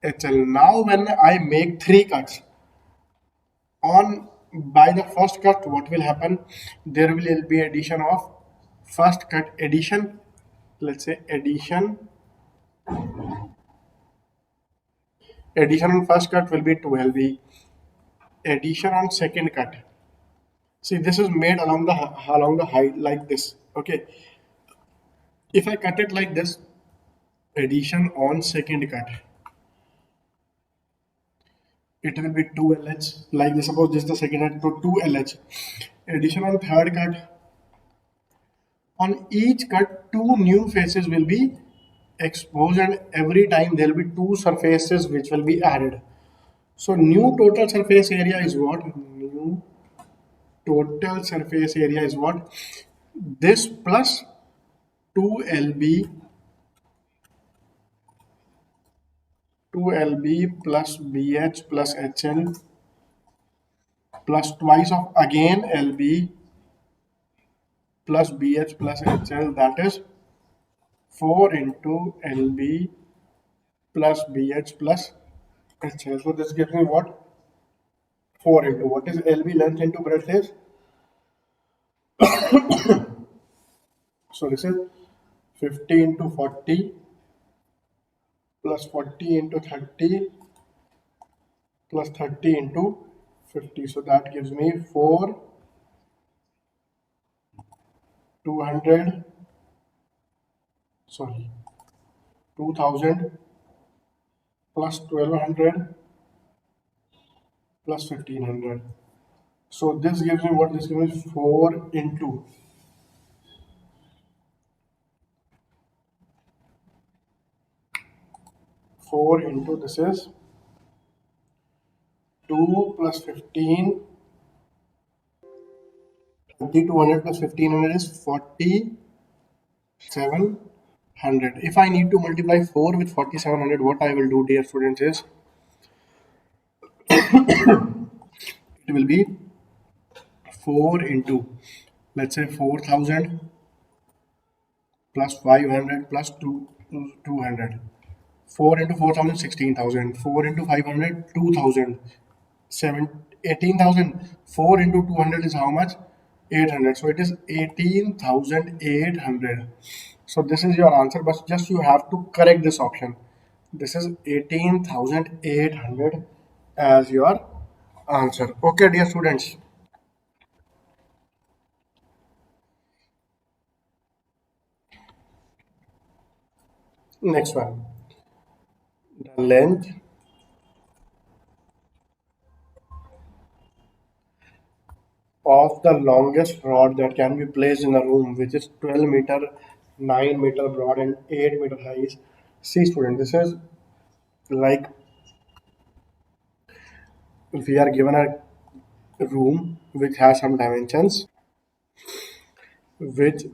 HL. Now when I make 3 cuts on by the first cut, what will happen? There will be addition of first cut addition. Let's say addition on first cut will be 2 LB. Addition on second cut. See, this is made along the height like this. Okay, if I cut it like this, addition on second cut, it will be 2 LH. Like this, suppose this is the second cut, so 2 LH. Addition on third cut. On each cut, two new faces will be exposed, and every time there will be two surfaces which will be added. So new total surface area is what? New total surface area is what? This plus 2 LB 2 LB plus BH plus HL plus twice of again LB plus BH plus HL, that is 4 into LB plus BH plus HL. So this gives me what? 4 into what is LB length into breadth is? So this is 50 into 40 plus 40 into 30 plus 30 into 50. So that gives me 4, 200, sorry, 2000 plus 1200 plus 1500. So this gives me what? This gives me 4 into this is 2 plus 15, 3200 plus 1500 is 4700. If I need to multiply 4 with 4700, what I will do, dear students, is it will be 4 into, let's say, 4000 plus 500 plus 200. 4 into 4000, 16,000. 4 into 500, 2000. 18,000. 4 into 200 is how much? 800. So it is 18,800. So this is your answer, but just you have to correct this option. This is 18,800 as your answer. Okay, dear students. Next one. The length of the longest rod that can be placed in a room, which is 12 meter, 9 meter broad, and 8 meter high. See, student, this is like we are given a room which has some dimensions. which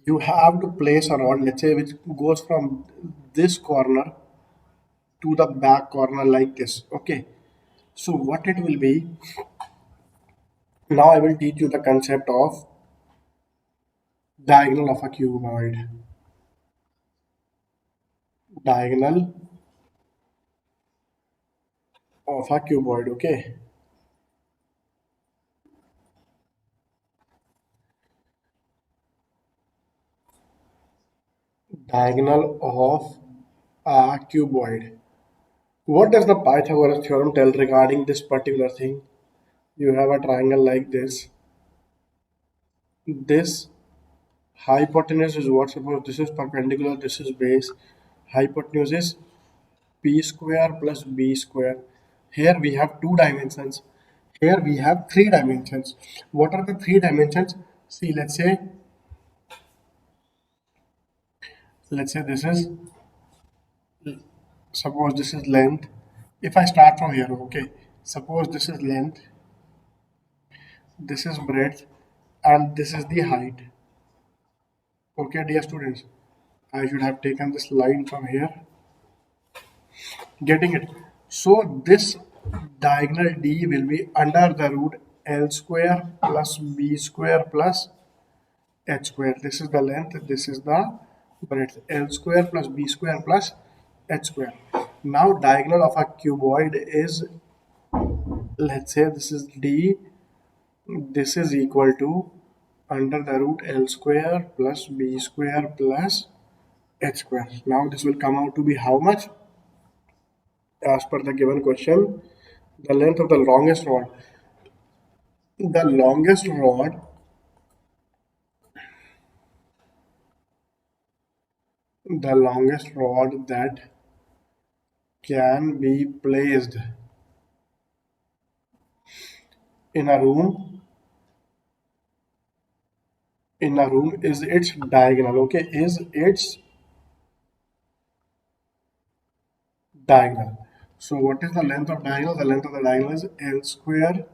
you have to place a rod, let's say, which goes from this corner to the back corner like this. Okay, so what it will be, now I will teach you the concept of diagonal of a cuboid. Diagonal of a cuboid. Okay, diagonal of a cuboid. What does the Pythagoras theorem tell regarding this particular thing? You have a triangle like this. This hypotenuse is what? Suppose this is perpendicular, this is base. Hypotenuse is p square plus b square. Here we have two dimensions. Here we have three dimensions. What are the three dimensions? See, let's say this is, suppose this is length. If I start from here, okay, suppose this is length, this is breadth, and this is the height. Okay, dear students, I should have taken this line from here. Getting it? So this diagonal D will be under the root L square plus B square plus H square. This is the length, this is the breadth. L square plus B square plus H square. Now diagonal of a cuboid is, let's say this is D, this is equal to under the root L square plus B square plus H square. Now this will come out to be how much? As per the given question, the length of the longest rod. The longest rod, the longest rod that can be placed in a room, is its diagonal. Okay, is its diagonal. So what is the length of diagonal? The length of the diagonal is L square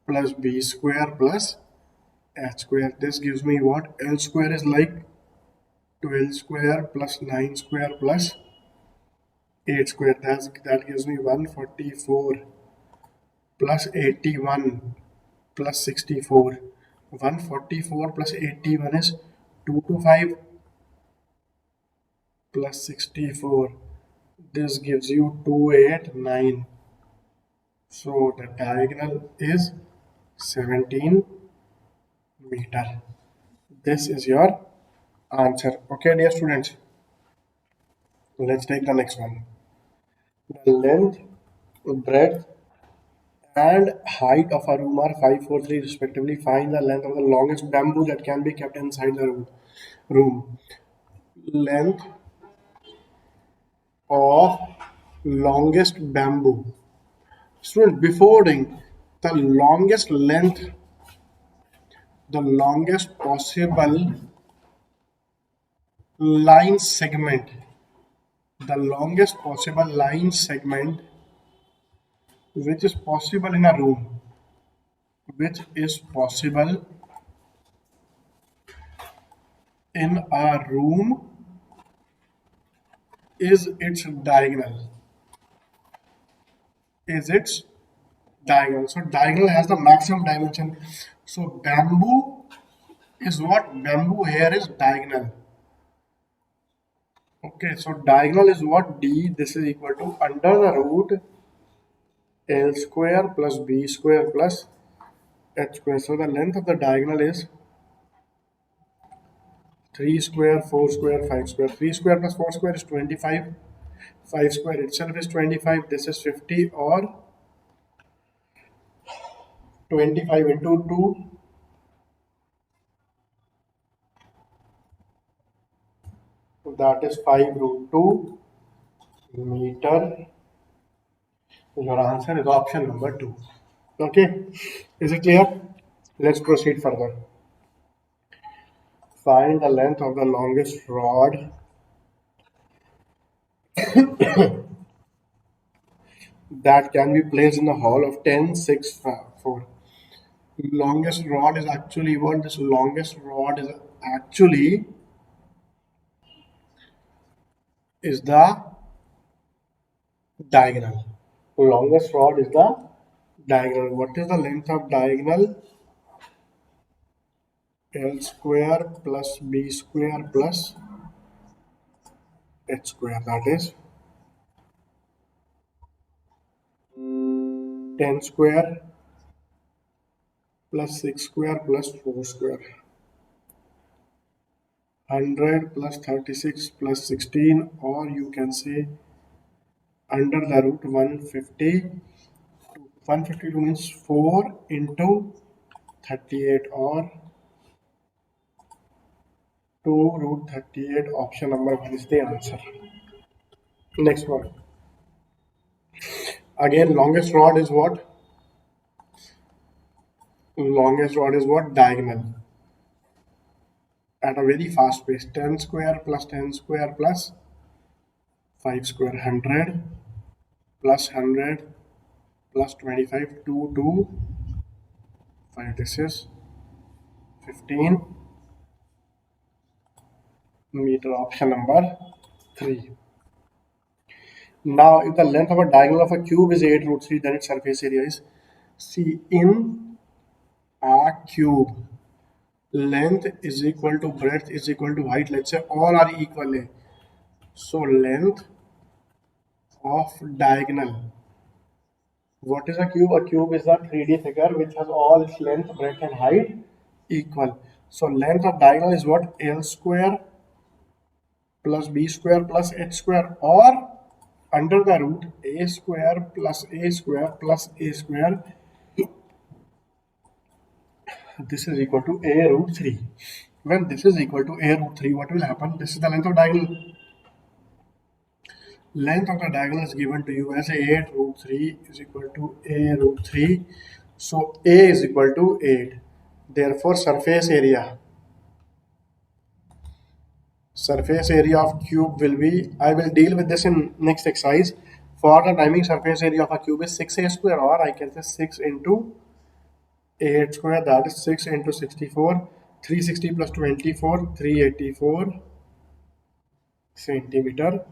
plus B square plus H square. This gives me what? L square is like 12 square plus 9 square plus 8 square. That gives me 144 plus 81 plus 64. 144 plus 81 is 225 plus 64. This gives you 289. So the diagonal is 17 meter. This is your answer. Okay, dear students. Let's take the next one. The length, breadth, and height of a room are 543 respectively. Find the length of the longest bamboo that can be kept inside the room. Length of longest bamboo. Student, before doing the longest length, the longest possible line segment, the longest possible line segment which is possible in a room, which is possible in a room is its diagonal. Is its diagonal. So diagonal has the maximum dimension. So bamboo is what? Bamboo here is diagonal. Okay, so diagonal is what? D. This is equal to under the root L square plus B square plus H square. So the length of the diagonal is 3 square, 4 square, 5 square. 3 square plus 4 square is 25. 5 square itself is 25. This is 50, or 25 into 2. That is 5 root 2 meter. Your answer is option number 2. Okay, is it clear? Let's proceed further. Find the length of the longest rod that can be placed in the hall of 10, 6, 4. Longest rod is actually what? This longest rod is actually is the diagonal. Longest rod is the diagonal. What is the length of diagonal? L square plus B square plus H square. That is 10 square plus 6 square plus 4 square. 100 plus 36 plus 16, or you can say under the root 150. 152 means 4 into 38, or 2 root 38. Option number 1 is the answer. Next one. Again, longest rod is what? Longest rod is what? Diagonal. At a very fast pace. 10 square plus 10 square plus 5 square. 100 plus 100 plus 25. 2, 2, 5. This is 15 meter. Option number 3. Now, if the length of a diagonal of a cube is 8 root 3, then its surface area is, see, in a cube, length is equal to breadth is equal to height. Let's say all are equal. So, length of diagonal. What is a cube? A cube is a 3D figure which has all its length, breadth, and height equal. So, length of diagonal is what? L square plus B square plus H square, or under the root A square plus A square plus A square. This is equal to A root 3. When this is equal to A root 3, what will happen? This is the length of diagonal. Length of the diagonal is given to you as 8 root 3 is equal to A root 3. So A is equal to 8. Therefore, surface area of cube will be, I will deal with this in next exercise. For the timing, surface area of a cube is 6A square, or I can say 6 into 8 square, that is 6 into 64. 360 plus 24, 384 centimeter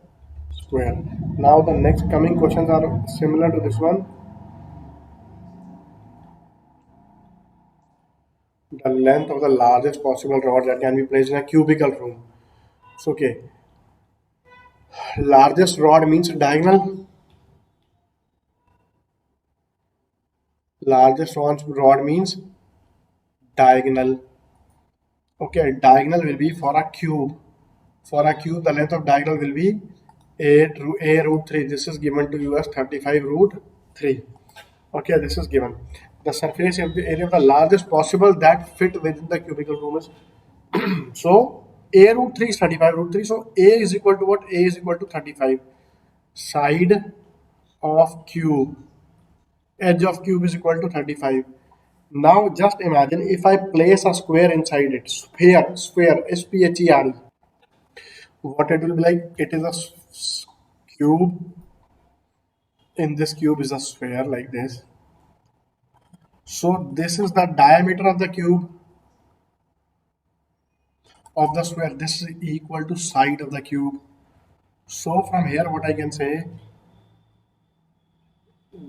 square. Now the next coming questions are similar to this one. The length of the largest possible rod that can be placed in a cubical room. So, okay, largest rod means diagonal. Largest rod means diagonal. Okay, diagonal will be for a cube. For a cube, the length of diagonal will be A root 3. This is given to you as 35 root 3. Okay, this is given. The surface of the area of the largest possible that fit within the cubical room is so A root 3 is 35 root 3. So A is equal to what? A is equal to 35. Side of cube, edge of cube is equal to 35. Now just imagine if I place a square inside it. Sphere, S-P-H-E-R-E. What it will be like? It is a cube. In this cube is a sphere like this. So this is the diameter of the cube of the square. This is equal to side of the cube. So from here what I can say,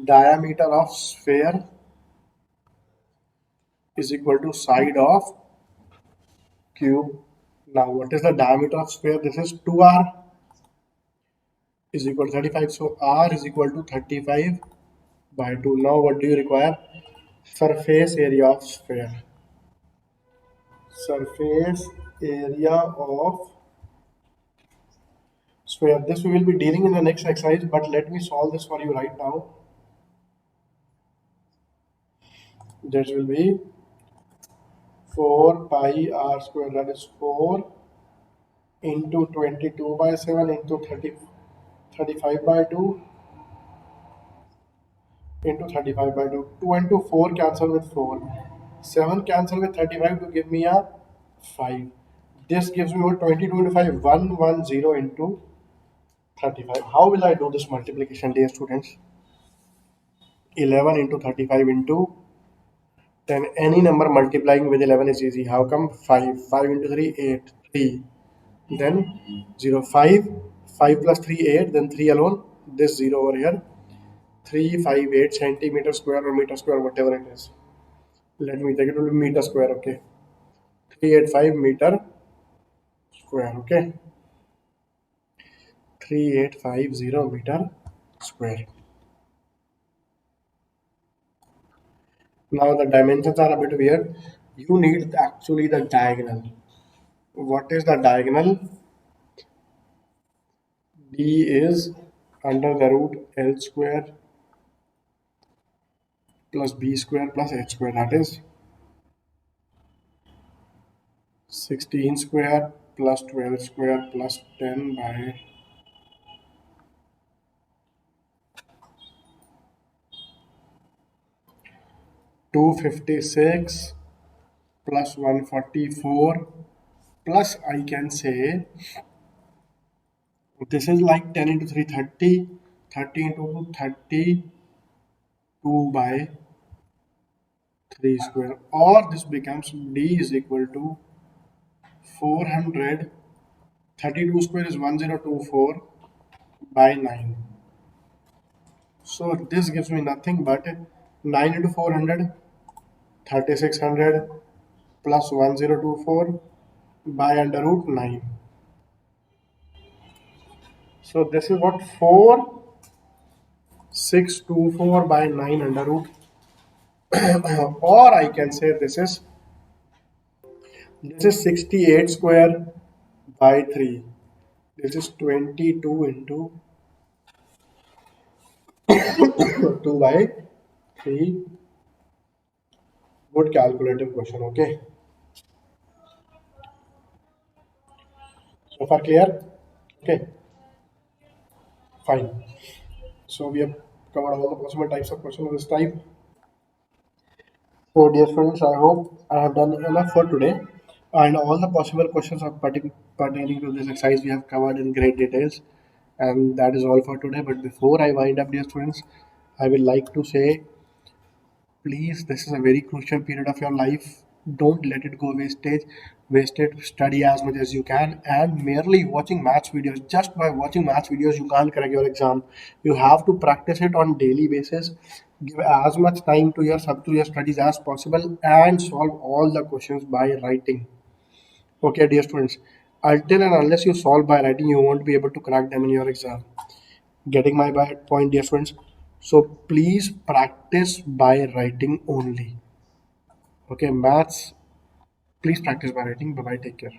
diameter of sphere is equal to side of cube. Now what is the diameter of sphere? This is 2r is equal to 35. So r is equal to 35 by 2. Now what do you require? Surface area of sphere. Surface area of sphere. This we will be dealing in the next exercise, but let me solve this for you right now. That will be 4 pi r square, that is 4 into 22 by 7 into 35 by 2 into 35 by 2. 2 into 4 cancel with 4. 7 cancel with 35 to give me a 5. This gives me what? 22 into 5, 110 into 35. How will I do this multiplication, dear students? 11 into 35 into Then any number multiplying with 11 is easy. How come? 5. 5 into 3, 8. 3. Then 0, 5. 5 plus 3, 8. Then 3 alone. This 0 over here. 358 centimeter square or meter square, whatever it is. Let me take it to meter square, okay. 385 meter square, okay. 3850 meter square. Now the dimensions are a bit weird. You need actually the diagonal. What is the diagonal? D is under the root L square plus B square plus H square. That is 16 square plus 12 square plus 10 by 256 plus 144 plus I can say this is like 10 into 3 30, 30 into 2 32 by 3 square, or this becomes D is equal to 400. 32 square is 1024 by 9. So this gives me nothing but 9 into 400, 3600 plus 1024 by under root 9. So this is what 4624 by 9 under root or I can say this is 68 square by 3. This is 22 into 2 by 3. Good calculative question, okay. So far clear? Okay, fine. So we have covered all the possible types of questions of this type. So dear students, I hope I have done enough for today. And all the possible questions of pertaining to this exercise we have covered in great details. And that is all for today. But before I wind up, dear students, I will like to say, please, this is a very crucial period of your life. Don't let it go wasted. Study as much as you can, and merely watching maths videos, just by watching maths videos you can't crack your exam. You have to practice it on daily basis. Give as much time to your studies as possible, and solve all the questions by writing. Okay, dear students, until and unless you solve by writing, you won't be able to crack them in your exam. Getting my point, dear friends? So please practice by writing only. Okay, maths, please practice by writing. Bye bye, take care.